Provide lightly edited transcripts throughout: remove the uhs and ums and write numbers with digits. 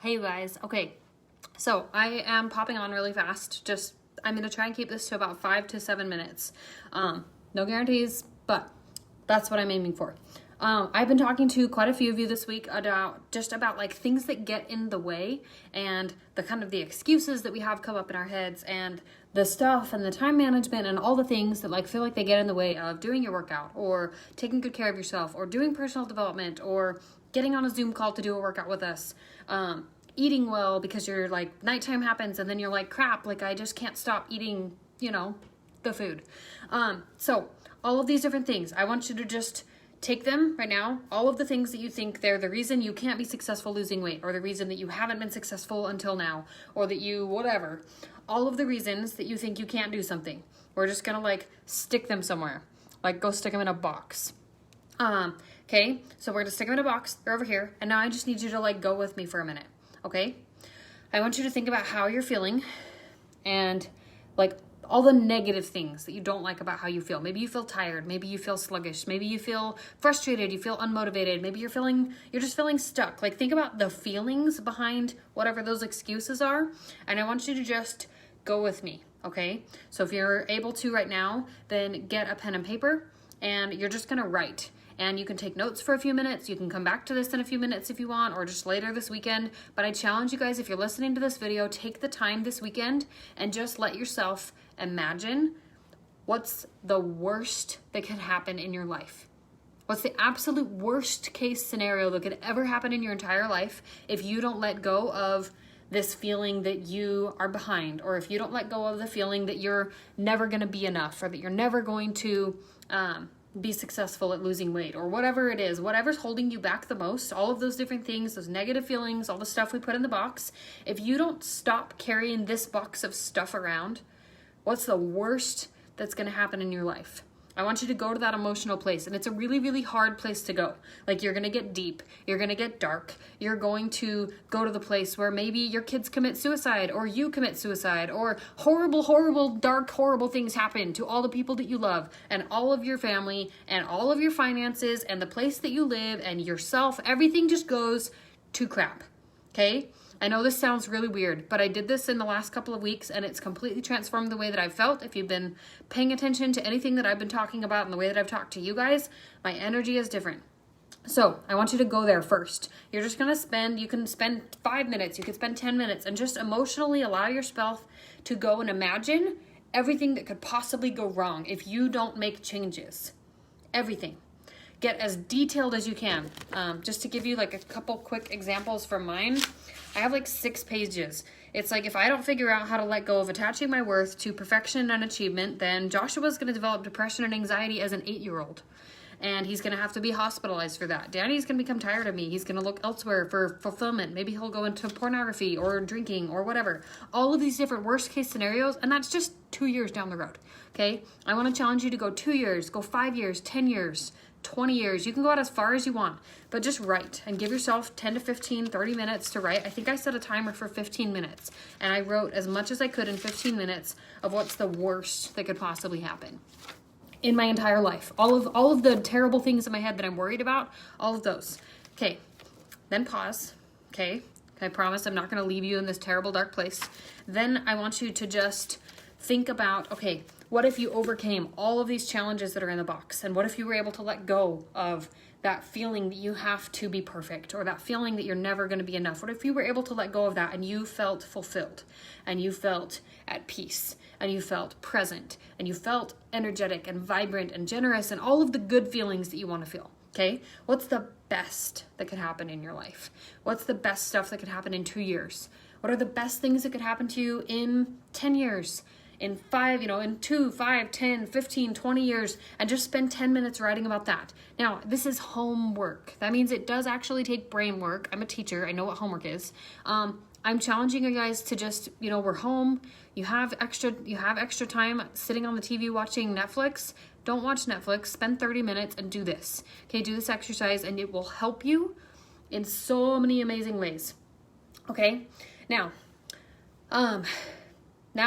Hey you guys, okay, so I am popping on really fast. I'm gonna try and keep this to about 5 to 7 minutes. No guarantees, but that's what I'm aiming for. I've been talking to quite a few of you this week about like things that get in the way and the kind of the excuses that we have come up in our heads and the stuff and the time management and all the things that like feel like they get in the way of doing your workout or taking good care of yourself or doing personal development or getting on a Zoom call to do a workout with us. Eating well because you're like nighttime happens and then you're like, crap, like I just can't stop eating, the food. So all of these different things, I want you to just take them right now. All of the things that you think they're the reason you can't be successful losing weight or the reason that you haven't been successful until now or that you whatever. All of the reasons that you think you can't do something. We're just gonna like stick them somewhere. Like go stick them in a box. Okay, so we're gonna stick them in a box. They're over here. And now I just need you to like go with me for a minute. Okay, I want you to think about how you're feeling and like all the negative things that you don't like about how you feel. Maybe you feel tired. Maybe you feel sluggish. Maybe you feel frustrated. You feel unmotivated. Maybe you're just feeling stuck. Like think about the feelings behind whatever those excuses are. And I want you to just go with me. Okay, so if you're able to right now, then get a pen and paper and you're just going to write. And you can take notes for a few minutes. You can come back to this in a few minutes if you want, or just later this weekend. But I challenge you guys, if you're listening to this video, take the time this weekend and just let yourself imagine what's the worst that could happen in your life. What's the absolute worst case scenario that could ever happen in your entire life if you don't let go of this feeling that you are behind, or if you don't let go of the feeling that you're never going to be enough, or that you're never going to be successful at losing weight, or whatever it is, whatever's holding you back the most, all of those different things, those negative feelings, all the stuff we put in the box. If you don't stop carrying this box of stuff around, what's the worst that's going to happen in your life? I want you to go to that emotional place, and it's a really, really hard place to go. Like you're going to get deep, you're going to get dark, you're going to go to the place where maybe your kids commit suicide or you commit suicide or horrible, horrible, dark, horrible things happen to all the people that you love and all of your family and all of your finances and the place that you live and yourself. Everything just goes to crap. Okay? I know this sounds really weird, but I did this in the last couple of weeks and it's completely transformed the way that I've felt. If you've been paying attention to anything that I've been talking about and the way that I've talked to you guys, my energy is different. So I want you to go there first. You're just going to you can spend 5 minutes, you can spend 10 minutes and just emotionally allow yourself to go and imagine everything that could possibly go wrong if you don't make changes. Everything. Get as detailed as you can. Just to give you like a couple quick examples from mine, I have like 6 pages. It's like if I don't figure out how to let go of attaching my worth to perfection and achievement, then Joshua's going to develop depression and anxiety as an 8-year-old. And he's going to have to be hospitalized for that. Danny's going to become tired of me. He's going to look elsewhere for fulfillment. Maybe he'll go into pornography or drinking or whatever. All of these different worst case scenarios, and that's just 2 years down the road. Okay? I want to challenge you to go 2 years, go 5 years, 10 years, 20 years. You can go out as far as you want, but just write and give yourself 10 to 15, 30 minutes to write. I think I set a timer for 15 minutes and I wrote as much as I could in 15 minutes of what's the worst that could possibly happen in my entire life. All of the terrible things in my head that I'm worried about, all of those. Okay, then pause. Okay, I promise I'm not going to leave you in this terrible dark place. Then I want you to just think about, okay, what if you overcame all of these challenges that are in the box? And what if you were able to let go of that feeling that you have to be perfect or that feeling that you're never going to be enough? What if you were able to let go of that and you felt fulfilled and you felt at peace and you felt present and you felt energetic and vibrant and generous and all of the good feelings that you want to feel? Okay, what's the best that could happen in your life? What's the best stuff that could happen in 2 years? What are the best things that could happen to you in 10 years? In 5, in 2, 5, 10, 15, 20 years, and just spend 10 minutes writing about that. Now, this is homework. That means it does actually take brain work. I'm a teacher. I know what homework is. I'm challenging you guys to just, we're home. You have extra time sitting on the TV watching Netflix. Don't watch Netflix. Spend 30 minutes and do this. Okay, do this exercise and it will help you in so many amazing ways. Okay? Now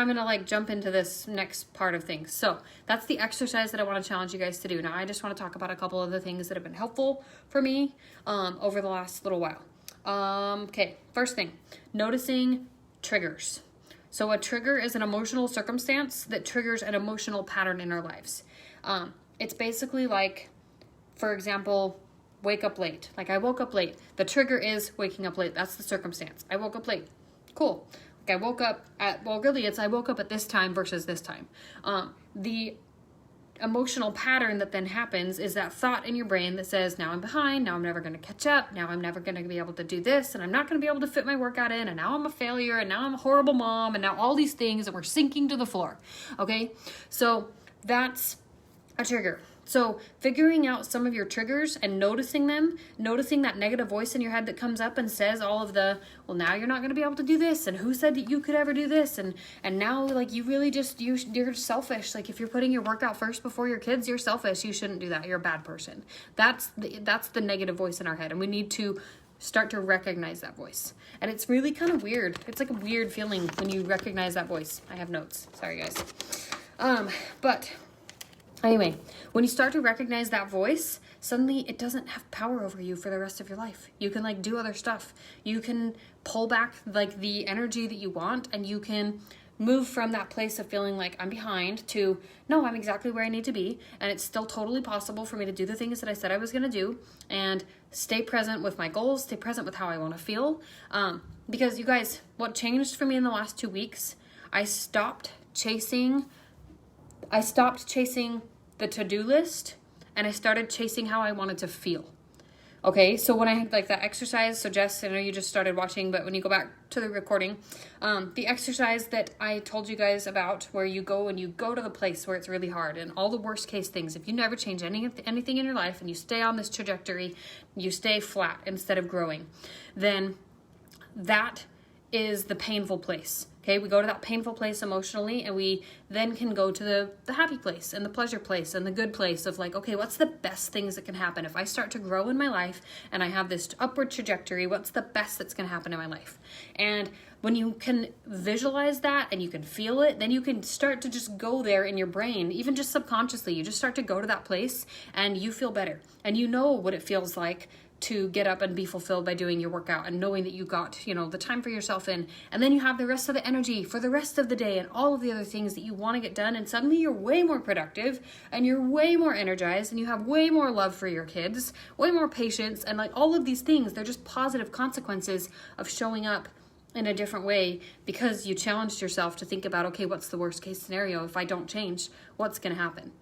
I'm going to jump into this next part of things. So that's the exercise that I want to challenge you guys to do. Now I just want to talk about a couple of the things that have been helpful for me over the last little while. Okay, first thing, noticing triggers. So a trigger is an emotional circumstance that triggers an emotional pattern in our lives. It's basically like, for example, wake up late. Like I woke up late. The trigger is waking up late. That's the circumstance. I woke up late. Cool. Like I woke up at, well, really it's I woke up at this time versus this time. The emotional pattern that then happens is that thought in your brain that says, now I'm behind, now I'm never going to catch up, now I'm never going to be able to do this, and I'm not going to be able to fit my workout in, and now I'm a failure, and now I'm a horrible mom, and now all these things, and we're sinking to the floor. Okay, so that's a trigger. So figuring out some of your triggers and noticing them, noticing that negative voice in your head that comes up and says all of the, well, now you're not going to be able to do this, and who said that you could ever do this, and now like you really just you're selfish. Like if you're putting your workout first before your kids, you're selfish. You shouldn't do that. You're a bad person. That's the negative voice in our head, and we need to start to recognize that voice. And it's really kind of weird. It's like a weird feeling when you recognize that voice. I have notes. Sorry guys. But anyway, when you start to recognize that voice, suddenly it doesn't have power over you for the rest of your life. You can like do other stuff. You can pull back like the energy that you want, and you can move from that place of feeling like I'm behind to, no, I'm exactly where I need to be. And it's still totally possible for me to do the things that I said I was going to do and stay present with my goals, stay present with how I want to feel. Because you guys, what changed for me in the last 2 weeks, I stopped chasing the to-do list, and I started chasing how I wanted to feel. Okay, so when I had like that exercise, so Jess, I know you just started watching, but when you go back to the recording, the exercise that I told you guys about, where you go to the place where it's really hard and all the worst case things, if you never change anything in your life and you stay on this trajectory, you stay flat instead of growing, then that is the painful place. Okay, we go to that painful place emotionally, and we then can go to the happy place and the pleasure place and the good place of like, okay, what's the best things that can happen? If I start to grow in my life and I have this upward trajectory, what's the best that's going to happen in my life? And when you can visualize that and you can feel it, then you can start to just go there in your brain, even just subconsciously. You just start to go to that place and you feel better. And you know what it feels like to get up and be fulfilled by doing your workout and knowing that you got, the time for yourself in, and then you have the rest of the energy for the rest of the day and all of the other things that you want to get done, and suddenly you're way more productive and you're way more energized and you have way more love for your kids, way more patience, and like all of these things, they're just positive consequences of showing up in a different way because you challenged yourself to think about, okay, what's the worst case scenario? If I don't change, what's going to happen?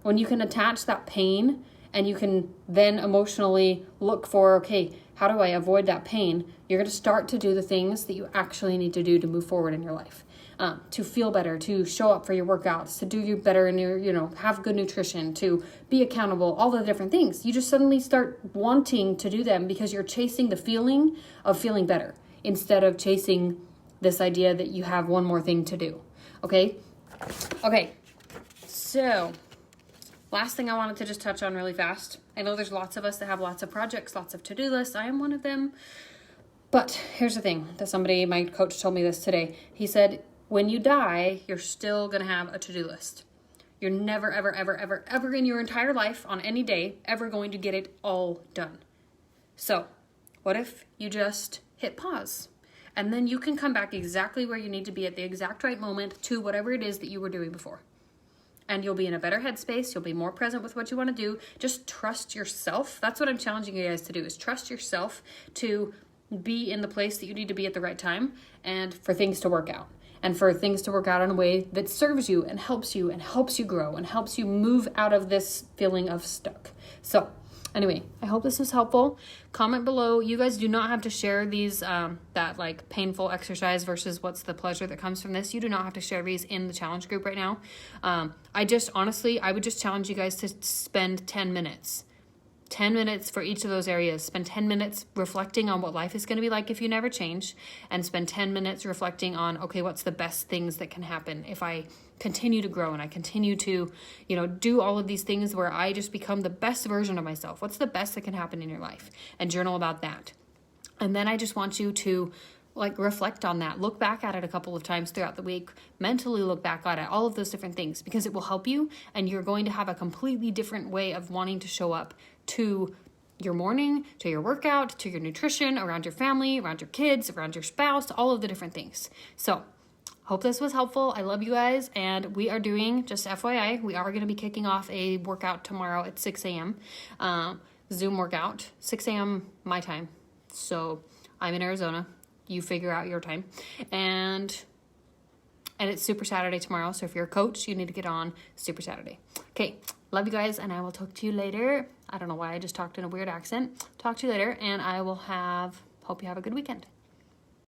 When you can attach that pain and you can then emotionally look for, okay, how do I avoid that pain? You're going to start to do the things that you actually need to do to move forward in your life, to feel better, to show up for your workouts, to do you better in your, have good nutrition, to be accountable, all the different things. You just suddenly start wanting to do them because you're chasing the feeling of feeling better instead of chasing this idea that you have one more thing to do. Okay, so last thing I wanted to just touch on really fast. I know there's lots of us that have lots of projects, lots of to-do lists. I am one of them. But here's the thing that my coach told me this today. He said, when you die, you're still going to have a to-do list. You're never, ever, ever, ever, ever in your entire life on any day ever going to get it all done. So what if you just hit pause? And then you can come back exactly where you need to be at the exact right moment to whatever it is that you were doing before. And you'll be in a better headspace. You'll be more present with what you want to do. Just trust yourself. That's what I'm challenging you guys to do, is trust yourself to be in the place that you need to be at the right time and for things to work out. And for things to work out in a way that serves you and helps you grow and helps you move out of this feeling of stuck. So anyway, I hope this was helpful. Comment below. You guys do not have to share these, that like painful exercise versus what's the pleasure that comes from this. You do not have to share these in the challenge group right now. I would just challenge you guys to spend 10 minutes. 10 minutes for each of those areas. Spend 10 minutes reflecting on what life is going to be like if you never change, and spend 10 minutes reflecting on, okay, what's the best things that can happen if I continue to grow and I continue to, do all of these things where I just become the best version of myself. What's the best that can happen in your life? And journal about that. And then I just want you to reflect on that. Look back at it a couple of times throughout the week. Mentally look back at it, all of those different things, because it will help you, and you're going to have a completely different way of wanting to show up to your morning, to your workout, to your nutrition, around your family, around your kids, around your spouse, all of the different things. So hope this was helpful. I love you guys. And we are doing, just FYI, we are going to be kicking off a workout tomorrow at 6 a.m. Zoom workout, 6 a.m. my time. So I'm in Arizona. You figure out your time. And it's Super Saturday tomorrow. So if you're a coach, you need to get on Super Saturday. Okay. Love you guys, and I will talk to you later. I don't know why I just talked in a weird accent. Talk to you later, and hope you have a good weekend.